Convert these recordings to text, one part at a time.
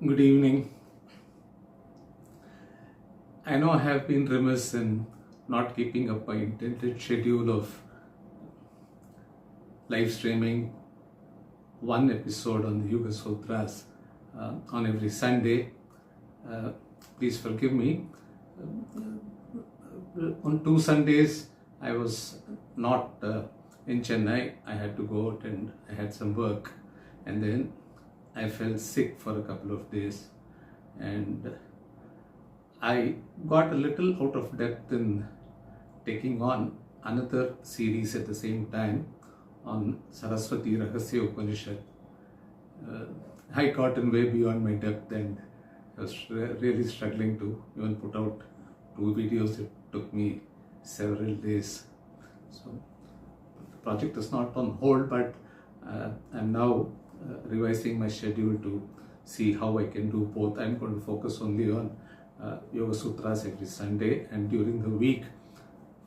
Good evening. I know I have been remiss in not keeping up my intended schedule of live streaming one episode on the Yoga Sutras on every Sunday. Please forgive me. On 2 Sundays, I was not in Chennai. I had to go out and I had some work. And then I fell sick for a couple of days. And I got a little out of depth in taking on another series at the same time on Saraswati Rahasya Upanishad. I got in way beyond my depth and I was really struggling to even put out 2 videos. It took me several days. So the project is not on hold, but I'm now revising my schedule to see how I can do both. I'm going to focus only on Yoga Sutras every Sunday, and during the week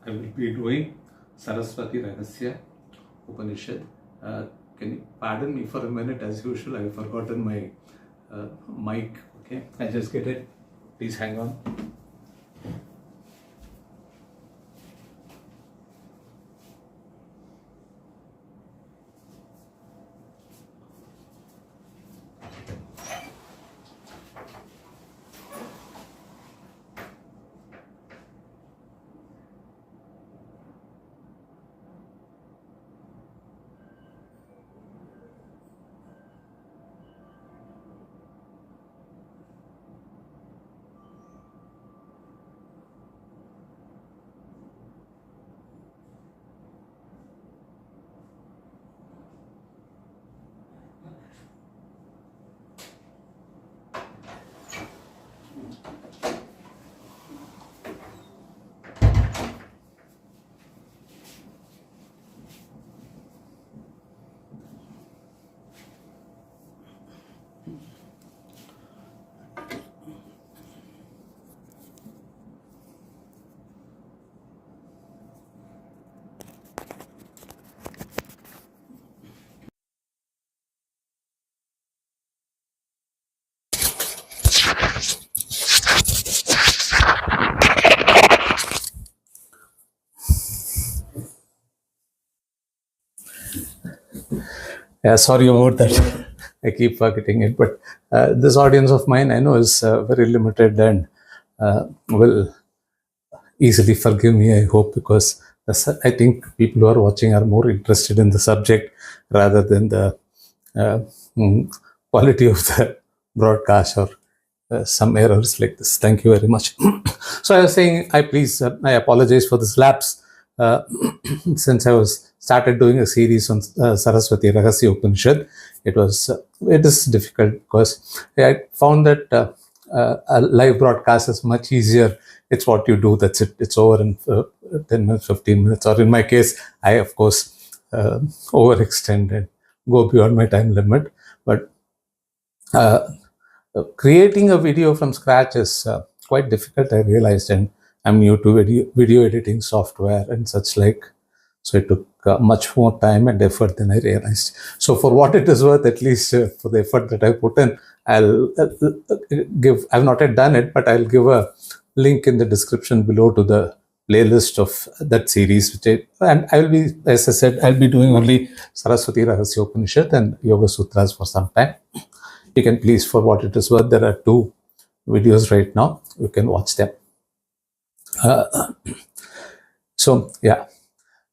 I will be doing Saraswati Rahasya Upanishad. Can you pardon me for a minute? As usual, I've forgotten my mic. Okay, I'll just get it. Please hang on. Yeah, sorry about that. I keep forgetting it, but this audience of mine I know is very limited and will easily forgive me, I hope, because I think people who are watching are more interested in the subject rather than the uh, quality of the broadcast or some errors like this. Thank you very much. So I was saying, I apologize for this lapse. Since I was started doing a series on Saraswati Rahasya Upanishad, it is difficult because I found that a live broadcast is much easier. It's what you do. That's it. It's over in 10 minutes, 15 minutes. Or in my case, I, of course, overextend and go beyond my time limit. But creating a video from scratch is quite difficult, I realized. And I'm new to video editing software and such like. So it took much more time and effort than I realized. So for what it is worth, at least for the effort that I put in, I've not yet done it, but I'll give a link in the description below to the playlist of that series. And I will be, as I said, I'll be doing only Saraswati Rahasya Upanishad and Yoga Sutras for some time. You can please, for what it is worth, there are 2 videos right now. You can watch them. So, yeah.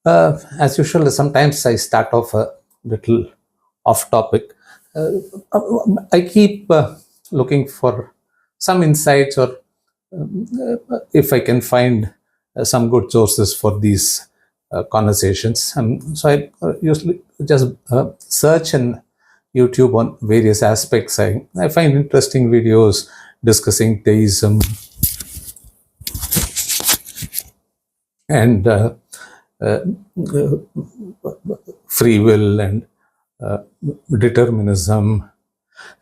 As usual, sometimes I start off a little off topic. I keep looking for some insights, or if I can find some good sources for these conversations. So I usually just search in YouTube on various aspects. I find interesting videos discussing theism and free will and determinism.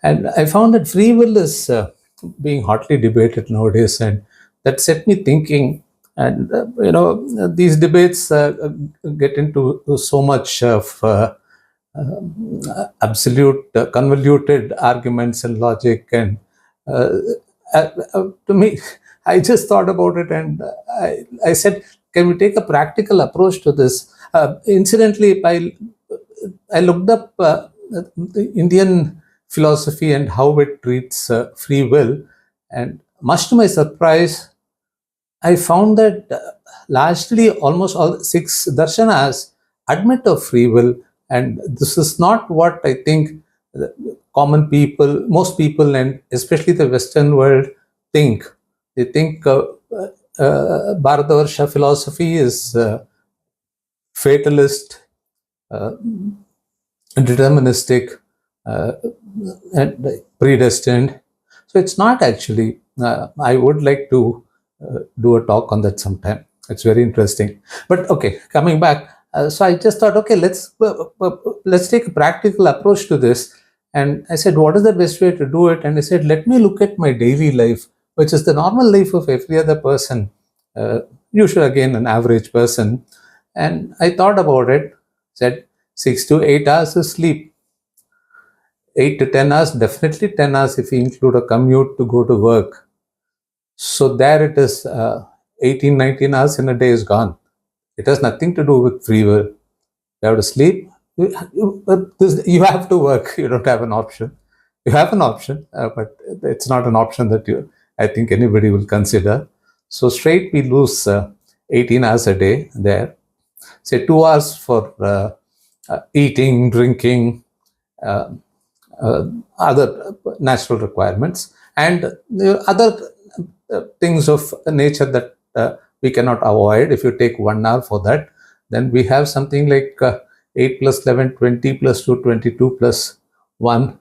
And I found that free will is being hotly debated nowadays, and that set me thinking. And these debates get into so much of absolute convoluted arguments and logic, and Uh, to me, I just thought about it, and I said, can we take a practical approach to this? Incidentally, I looked up the Indian philosophy and how it treats free will, and much to my surprise, I found that largely almost all six darshanas admit of free will, and this is not what I think the common people, most people, and especially the Western world think. They think Bharatavarsha philosophy is fatalist, uh, deterministic, uh, and predestined. So it's not actually. I would like to do a talk on that sometime. It's very interesting. But okay, coming back. So I just thought, okay, let's take a practical approach to this. And I said, what is the best way to do it? And I said, let me look at my daily life, which is the normal life of every other person. Usually, again, an average person. And I thought about it. Said 6 to 8 hours of sleep. 8 to 10 hours, definitely 10 hours if you include a commute to go to work. So there it is, 18, 19 hours in a day is gone. It has nothing to do with free will. You have to sleep. You have to work. You don't have an option. You have an option, but it's not an option that I think anybody will consider. So straight we lose 18 hours a day there. Say 2 hours for eating, drinking, uh, other natural requirements, and other things of nature that we cannot avoid. If you take 1 hour for that, then we have something like 8 plus 11, 20 plus 2, 22 plus 1,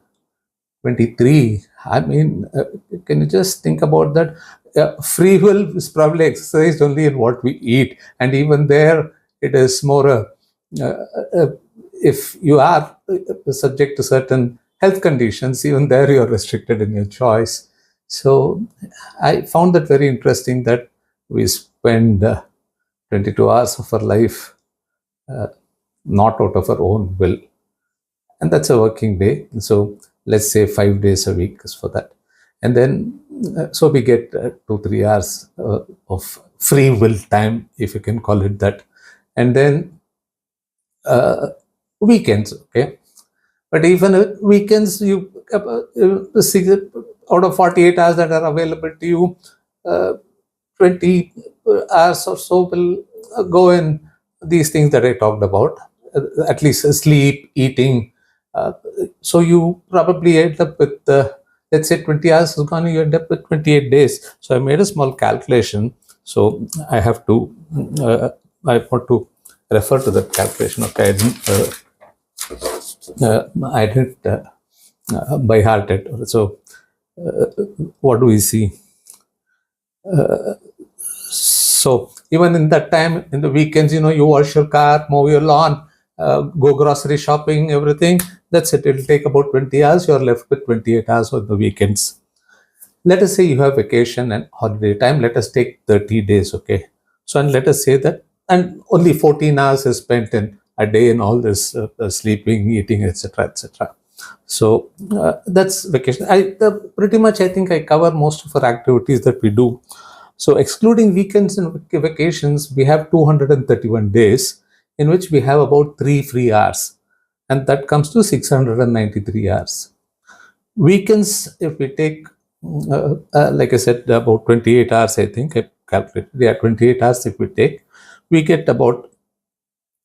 23. I mean, can you just think about that? Free will is probably exercised only in what we eat, and even there, it is more if you are subject to certain health conditions, even there you are restricted in your choice. So I found that very interesting that we spend 22 hours of our life not out of our own will. And that's a working day. So let's say 5 days a week is for that. And then, so we get 2-3 hours of free will time, if you can call it that. And then weekends, okay? But even weekends, you out of 48 hours that are available to you, 20 hours or so will go in these things that I talked about, at least sleep, eating. So you probably end up with, let's say 20 hours is gone, you end up with 28 days. So I made a small calculation. So I have to, I want to refer to that calculation. Okay, I didn't by heart it. So what do we see? So even in that time, in the weekends, you wash your car, mow your lawn, go grocery shopping, everything. That's it. It'll take about 20 hours. You're left with 28 hours on the weekends. Let us say you have vacation and holiday time. Let us take 30 days, okay? So, and let us say that, and only 14 hours is spent in a day in all this sleeping, eating, etc., etc. So that's vacation. Pretty much, I think I cover most of our activities that we do. So excluding weekends and vacations, we have 231 days in which we have about 3 free hours, and that comes to 693 hours. Weekends, if we take, like I said, about 28 hours, I think I calculated. Yeah, 28 hours if we take, we get about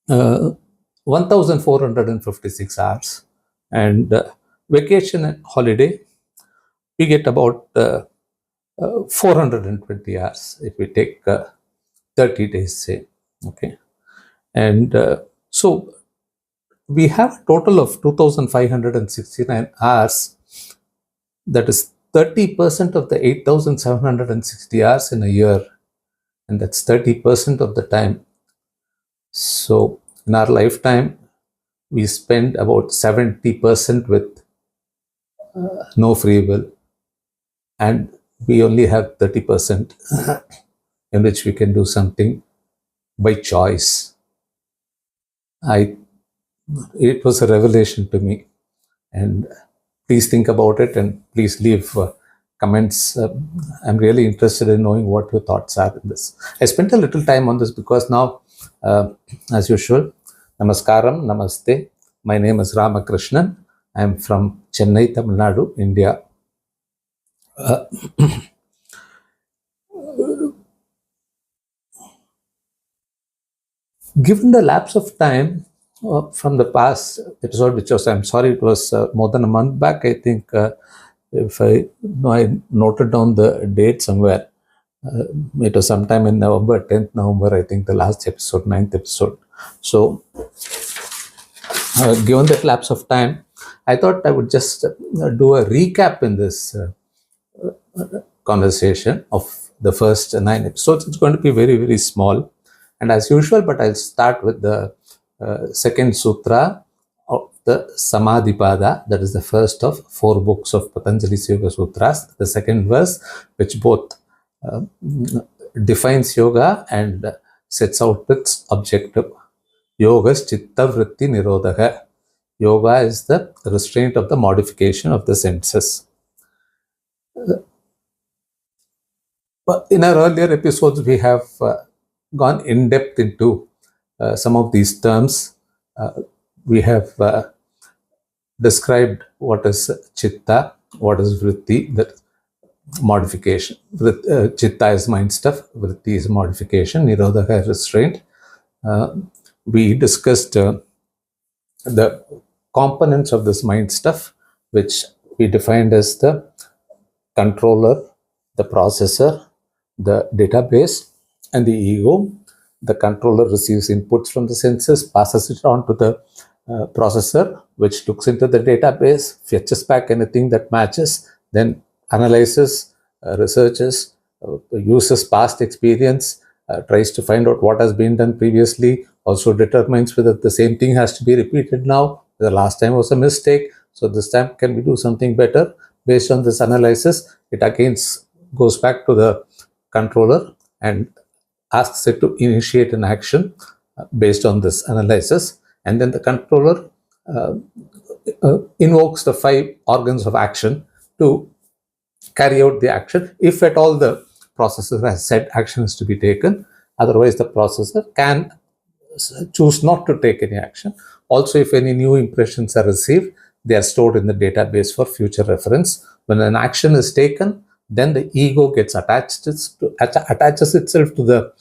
1,456 hours. And vacation and holiday, we get about 420 hours if we take 30 days, say. Okay. And so we have a total of 2,569 hours. That is 30% of the 8,760 hours in a year. And that's 30% of the time. So in our lifetime, we spend about 70% with no free will. And we only have 30% in which we can do something by choice. It was a revelation to me. And please think about it, and please leave comments. I'm really interested in knowing what your thoughts are in this. I spent a little time on this because now, as usual, Namaskaram, Namaste. My name is Ramakrishnan. I'm from Chennai, Tamil Nadu, India. Given the lapse of time from the past episode, which was, I'm sorry, it was more than a month back, I think, if I noted down the date somewhere. It was sometime in November, 10th November, I think, the last episode, 9th episode. So, given that lapse of time, I thought I would just do a recap in this conversation of the first 9 episodes. It's going to be very, very small. And as usual, but I'll start with the second sutra of the Samadhipada. That is the first of 4 books of Patanjali's Yoga Sutras. The second verse, which both defines yoga and sets out its objective. Yoga's chitta vritti nirodha. Yoga is the restraint of the modification of the senses. In our earlier episodes, we have gone in depth into some of these terms. We have described what is chitta, what is vritti, that modification. Chitta is mind stuff, vritti is modification, nirodha is restraint. We discussed the components of this mind stuff, which we defined as the controller, the processor, the database, and the ego. The controller receives inputs from the senses, passes it on to the processor, which looks into the database, fetches back anything that matches, then analyzes, researches, uses past experience, tries to find out what has been done previously, also determines whether the same thing has to be repeated now. The last time was a mistake, so this time can we do something better? Based on this analysis, it again goes back to the controller and asks it to initiate an action based on this analysis. And then the controller invokes the 5 organs of action to carry out the action. If at all the processor has said action is to be taken, otherwise the processor can choose not to take any action. Also, if any new impressions are received, they are stored in the database for future reference. When an action is taken, then the ego gets attaches itself to the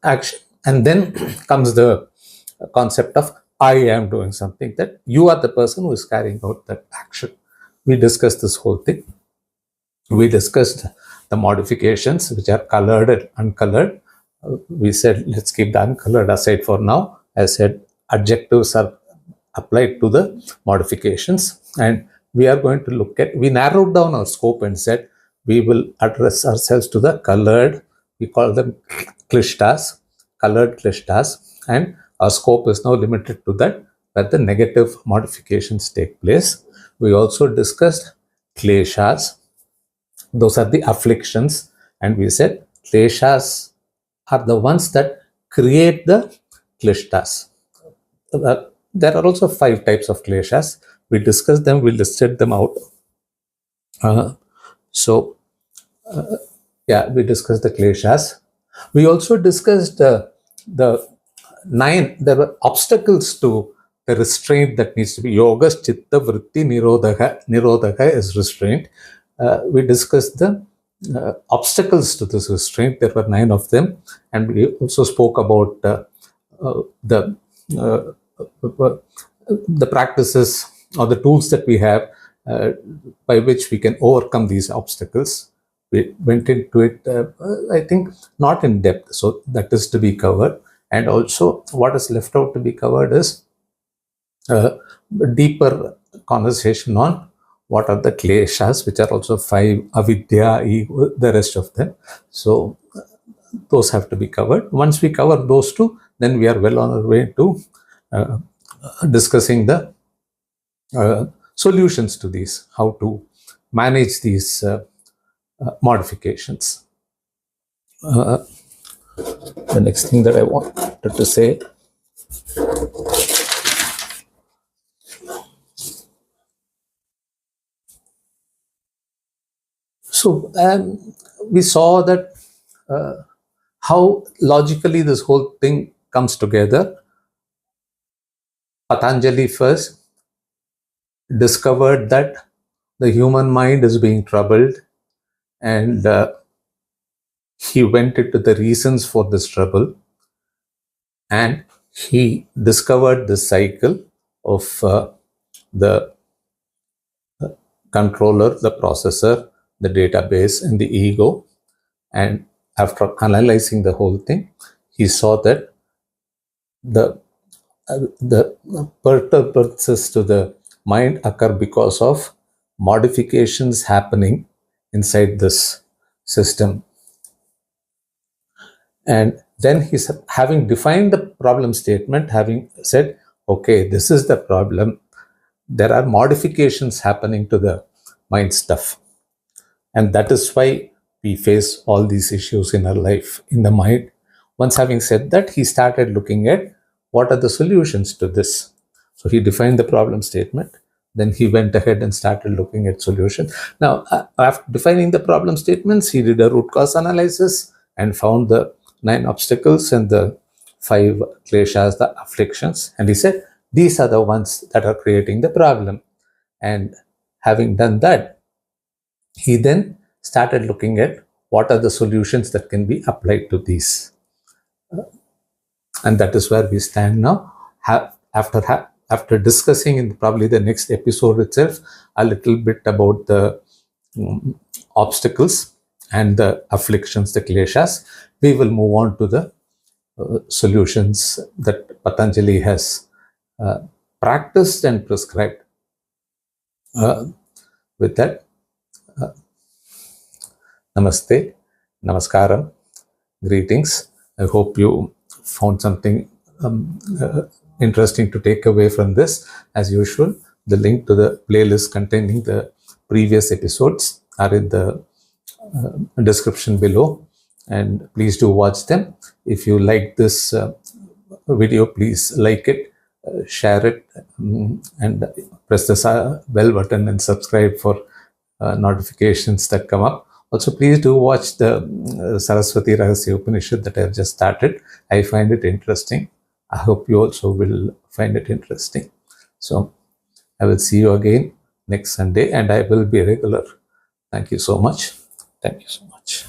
action, and then comes the concept of I am doing something, that you are the person who is carrying out that action. We discussed this whole thing. We discussed the modifications, which are colored and uncolored. We said, let's keep the uncolored aside for now. I said, adjectives are applied to the modifications. And we are going to look at, we narrowed down our scope and said, we will address ourselves to the colored, we call them Klishtas, colored Klishtas. And our scope is now limited to that, where the negative modifications take place. We also discussed Kleshas. Those are the afflictions. And we said Kleshas are the ones that create the Klishtas. There are also 5 types of Kleshas. We discussed them, we listed them out. We discussed the Kleshas. We also discussed the 9, there were obstacles to the restraint that needs to be. Yoga, chitta, vritti, nirodha. Nirodha is restraint. We discussed the obstacles to this restraint. There were 9 of them. And we also spoke about the practices or the tools that we have by which we can overcome these obstacles. We went into it, I think, not in depth, so that is to be covered. And also, what is left out to be covered is deeper conversation on what are the Kleshas, which are also 5, avidya, ego, the rest of them. So, those have to be covered. Once we cover those 2, then we are well on our way to discussing the solutions to these, how to manage these modifications. The next thing that I wanted to say, So we saw that how logically this whole thing comes together. Patanjali first discovered that the human mind is being troubled, and he went into the reasons for this trouble, and he discovered the cycle of the controller, the processor, the database, and the ego. And after analyzing the whole thing, he saw that the perturbances to the mind occur because of modifications happening inside this system. And then he's having defined the problem statement, having said, okay, this is the problem. There are modifications happening to the mind stuff. And that is why we face all these issues in our life, in the mind. Once having said that, he started looking at what are the solutions to this. So he defined the problem statement. Then he went ahead and started looking at solutions. Now, after defining the problem statements, he did a root cause analysis and found the 9 obstacles and the 5 kleshas, the afflictions. And he said, these are the ones that are creating the problem. And having done that, he then started looking at what are the solutions that can be applied to these. And that is where we stand now. After discussing in probably the next episode itself a little bit about the obstacles and the afflictions, the kleshas, we will move on to the solutions that Patanjali has practiced and prescribed. With that, namaste, namaskaram, greetings. I hope you found something interesting to take away from this. As usual, the link to the playlist containing the previous episodes are in the description below, and please do watch them. If you like this video, please like it, share it, and press the bell button and subscribe for notifications that come up. Also, please do watch the Saraswati Rahasya Upanishad that I have just started. I find it interesting. I hope you also will find it interesting. So, I will see you again next Sunday, and I will be regular. Thank you so much. Thank you so much.